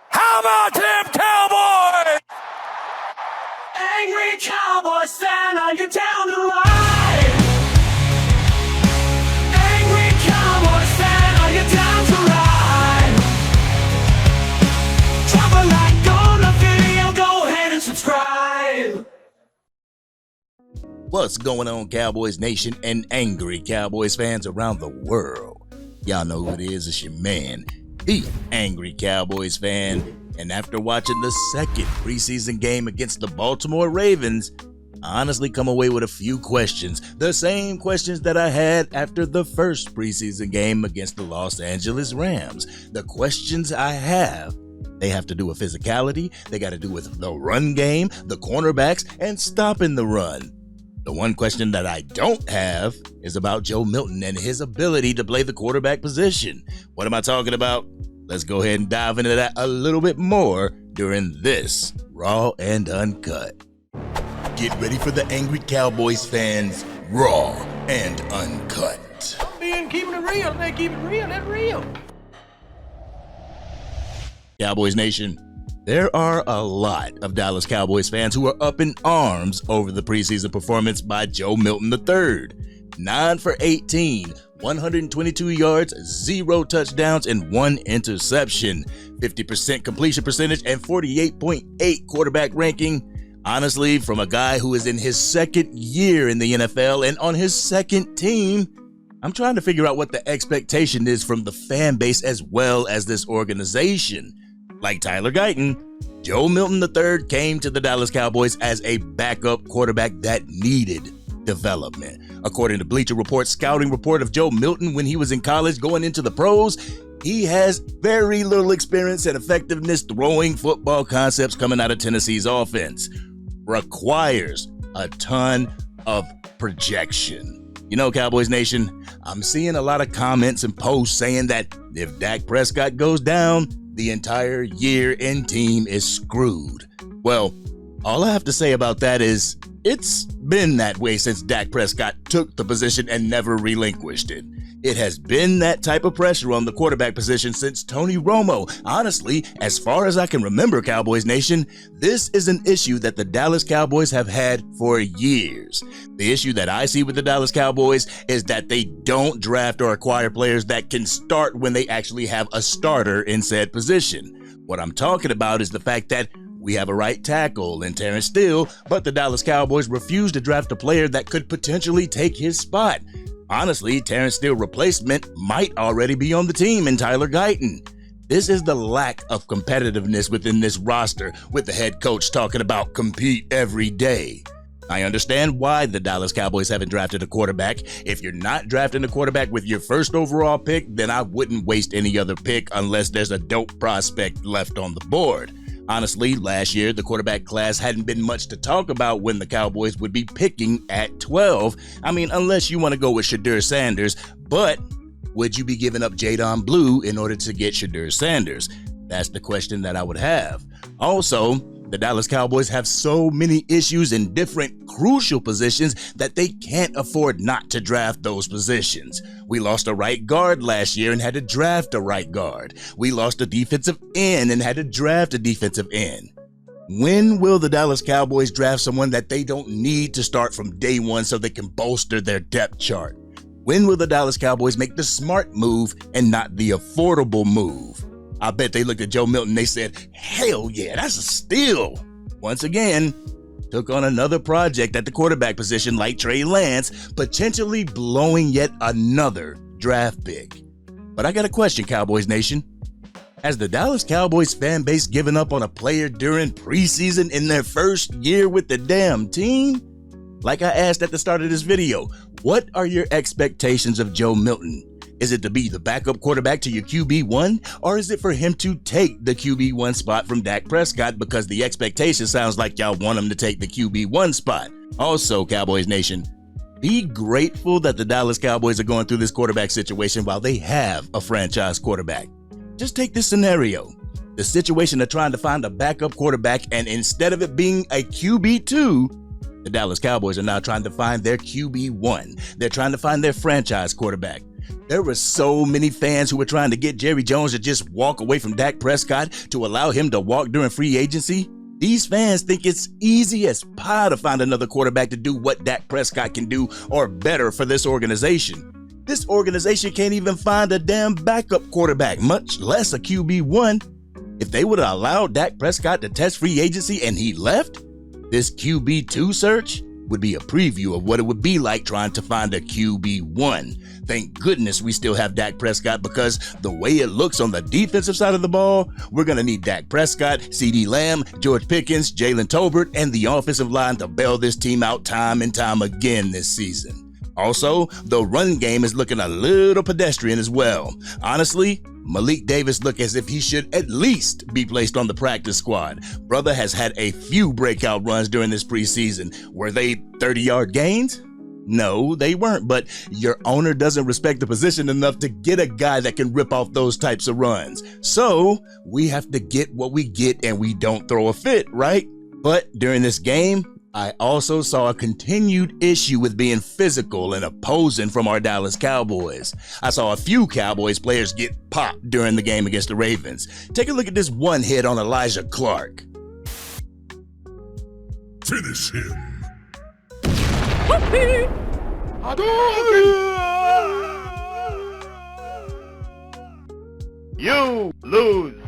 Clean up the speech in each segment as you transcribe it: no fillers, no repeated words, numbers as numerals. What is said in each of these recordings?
How about them Cowboys? Angry Cowboys fan, are you down to ride? Angry Cowboys fan, are you down to ride? Drop a like on the video, go ahead and subscribe. What's going on, Cowboys Nation and Angry Cowboys fans around the world? Y'all know who it is. It's your man, the Angry Cowboys Fan. And after watching the second preseason game against the Baltimore Ravens, I honestly come away with a few questions. The same questions that I had after the first preseason game against the Los Angeles Rams. The questions I have, they have to do with physicality, they got to do with the run game, the cornerbacks, and stopping the run. The one question that I don't have is about Joe Milton and his ability to play the quarterback position. What am I talking about? Let's go ahead and dive into that a little bit more during this Raw and Uncut. Get ready for the Angry Cowboys fans, Raw and Uncut. Keeping it real, man. Keep it real. That's real. Cowboys Nation, there are a lot of Dallas Cowboys fans who are up in arms over the preseason performance by Joe Milton III. 9 for 18, 122 yards, 0 touchdowns, and 1 interception. 50% completion percentage and 48.8 quarterback ranking. Honestly, from a guy who is in his second year in the NFL and on his second team, I'm trying to figure out what the expectation is from the fan base as well as this organization. Like Tyler Guyton, Joe Milton III came to the Dallas Cowboys as a backup quarterback that needed development. According to Bleacher Report's scouting report of Joe Milton when he was in college going into the pros, he has very little experience and effectiveness throwing football concepts coming out of Tennessee's offense. Requires a ton of projection. You know, Cowboys Nation, I'm seeing a lot of comments and posts saying that if Dak Prescott goes down, the entire year and team is screwed. Well, all I have to say about that is it's been that way since Dak Prescott took the position and never relinquished it. It has been that type of pressure on the quarterback position since Tony Romo. Honestly, as far as I can remember, Cowboys Nation, this is an issue that the Dallas Cowboys have had for years. The issue that I see with the Dallas Cowboys is that they don't draft or acquire players that can start when they actually have a starter in said position. What I'm talking about is the fact that we have a right tackle in Terrence Steele, but the Dallas Cowboys refuse to draft a player that could potentially take his spot. Honestly, Terrence Steele's replacement might already be on the team in Tyler Guyton. This is the lack of competitiveness within this roster, with the head coach talking about compete every day. I understand why the Dallas Cowboys haven't drafted a quarterback. If you're not drafting a quarterback with your first overall pick, then I wouldn't waste any other pick unless there's a dope prospect left on the board. Honestly, last year, the quarterback class hadn't been much to talk about when the Cowboys would be picking at 12. I mean, unless you want to go with Shedeur Sanders, but would you be giving up Jadon Blue in order to get Shedeur Sanders? That's the question that I would have. Also, the Dallas Cowboys have so many issues in different crucial positions that they can't afford not to draft those positions. We lost a right guard last year and had to draft a right guard. We lost a defensive end and had to draft a defensive end. When will the Dallas Cowboys draft someone that they don't need to start from day one so they can bolster their depth chart? When will the Dallas Cowboys make the smart move and not the affordable move? I bet they looked at Joe Milton and they said, hell yeah, that's a steal. Once again, took on another project at the quarterback position like Trey Lance, potentially blowing yet another draft pick. But I got a question, Cowboys Nation. Has the Dallas Cowboys fan base given up on a player during preseason in their first year with the damn team? Like I asked at the start of this video, what are your expectations of Joe Milton? Is it to be the backup quarterback to your QB1, or is it for him to take the QB1 spot from Dak Prescott because the expectation sounds like y'all want him to take the QB1 spot? Also, Cowboys Nation, be grateful that the Dallas Cowboys are going through this quarterback situation while they have a franchise quarterback. Just take this scenario. The situation of trying to find a backup quarterback, and instead of it being a QB2, The Dallas Cowboys are now trying to find their QB1. They're trying to find their franchise quarterback. There were so many fans who were trying to get Jerry Jones to just walk away from Dak Prescott to allow him to walk during free agency. These fans think it's easy as pie to find another quarterback to do what Dak Prescott can do or better for this organization. This organization can't even find a damn backup quarterback, much less a QB1. If they would have allowed Dak Prescott to test free agency and he left, this QB2 search would be a preview of what it would be like trying to find a QB1. Thank goodness we still have Dak Prescott, because the way it looks on the defensive side of the ball, we're going to need Dak Prescott, CeeDee Lamb, George Pickens, Jalen Tolbert, and the offensive line to bail this team out time and time again this season. Also, the run game is looking a little pedestrian as well. Honestly, Malik Davis look as if he should at least be placed on the practice squad. Brother has had a few breakout runs during this preseason. Were they 30-yard gains? No, they weren't, but your owner doesn't respect the position enough to get a guy that can rip off those types of runs. So we have to get what we get and we don't throw a fit, right? But during this game, I also saw a continued issue with being physical and opposing from our Dallas Cowboys. I saw a few Cowboys players get popped during the game against the Ravens. Take a look at this one hit on Elijah Clark. Finish him. You lose.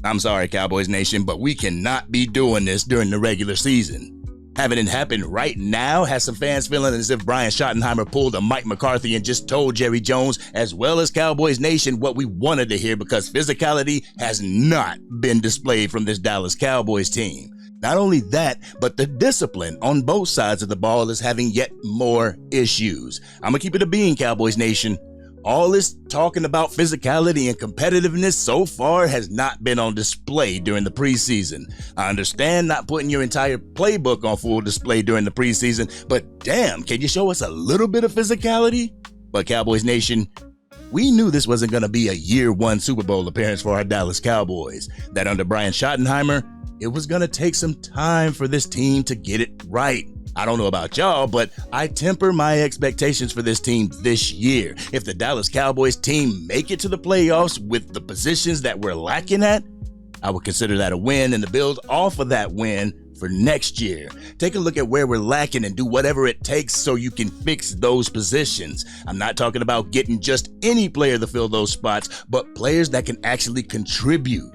I'm sorry, Cowboys Nation, but we cannot be doing this during the regular season. Having it happen right now has some fans feeling as if Brian Schottenheimer pulled a Mike McCarthy and just told Jerry Jones, as well as Cowboys Nation, what we wanted to hear, because physicality has not been displayed from this Dallas Cowboys team. Not only that, but the discipline on both sides of the ball is having yet more issues. I'm gonna keep it a bean, Cowboys Nation. All this talking about physicality and competitiveness so far has not been on display during the preseason. I understand not putting your entire playbook on full display during the preseason, but damn, can you show us a little bit of physicality? But Cowboys Nation, we knew this wasn't going to be a year one Super Bowl appearance for our Dallas Cowboys. That under Brian Schottenheimer, it was going to take some time for this team to get it right. I don't know about y'all, but I temper my expectations for this team this year. If the Dallas Cowboys team make it to the playoffs with the positions that we're lacking at, I would consider that a win and to build off of that win for next year. Take a look at where we're lacking and do whatever it takes so you can fix those positions. I'm not talking about getting just any player to fill those spots, but players that can actually contribute.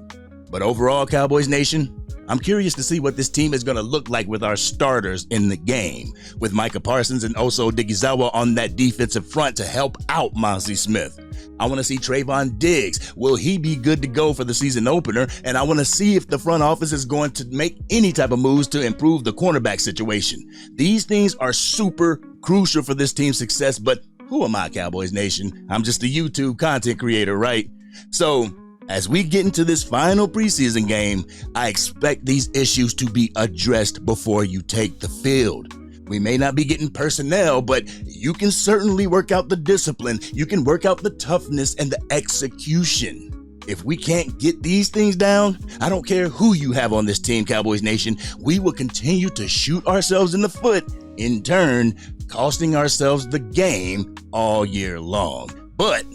But overall, Cowboys Nation, I'm curious to see what this team is going to look like with our starters in the game, with Micah Parsons and Oso Odighizuwa on that defensive front to help out Monty Smith. I want to see Trayvon Diggs. Will he be good to go for the season opener? And I want to see if the front office is going to make any type of moves to improve the cornerback situation. These things are super crucial for this team's success, but who am I, Cowboys Nation? I'm just a YouTube content creator, right? So, as we get into this final preseason game, I expect these issues to be addressed before you take the field. We may not be getting personnel, but you can certainly work out the discipline. You can work out the toughness and the execution. If we can't get these things down, I don't care who you have on this team, Cowboys Nation, we will continue to shoot ourselves in the foot, in turn, costing ourselves the game all year long. But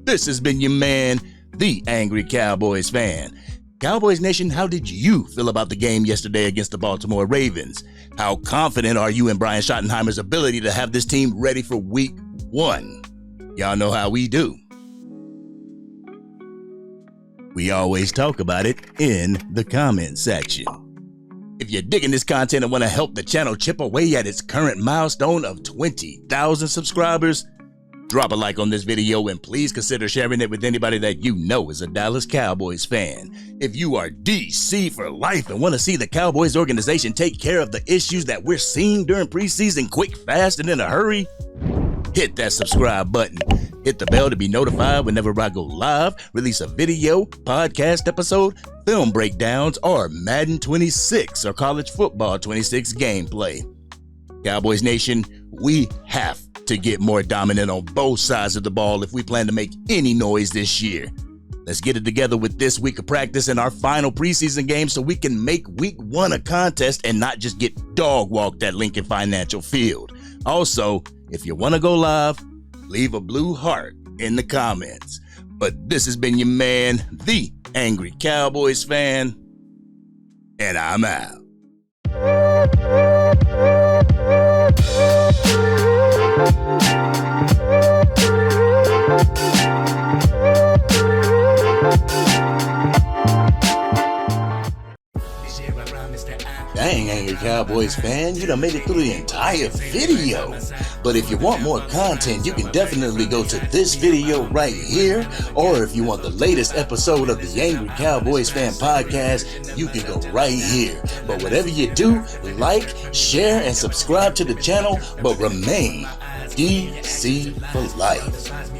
this has been your man, the Angry Cowboys Fan. Cowboys Nation, how did you feel about the game yesterday against the Baltimore Ravens? How confident are you in Brian Schottenheimer's ability to have this team ready for week 1? Y'all know how we do. We always talk about it in the comment section. If you're digging this content and want to help the channel chip away at its current milestone of 20,000 subscribers, drop a like on this video and please consider sharing it with anybody that you know is a Dallas Cowboys fan. If you are DC for life and want to see the Cowboys organization take care of the issues that we're seeing during preseason quick, fast, and in a hurry, hit that subscribe button. Hit the bell to be notified whenever I go live, release a video, podcast episode, film breakdowns, or Madden 26 or College Football 26 gameplay. Cowboys Nation, We have to get more dominant on both sides of the ball if we plan to make any noise this year. Let's get it together with this week of practice and our final preseason game so we can make week 1 a contest and not just get dog walked at Lincoln Financial Field. Also, if you want to go live, leave a blue heart in the comments. But this has been your man, the Angry Cowboys Fan, and I'm out. Dang, Angry Cowboys fan, you done made it through the entire video. But if you want more content, you can definitely go to this video right here. Or if you want the latest episode of the Angry Cowboys Fan podcast, you can go right here. But whatever you do, like, share, and subscribe to the channel, but remain DC for life.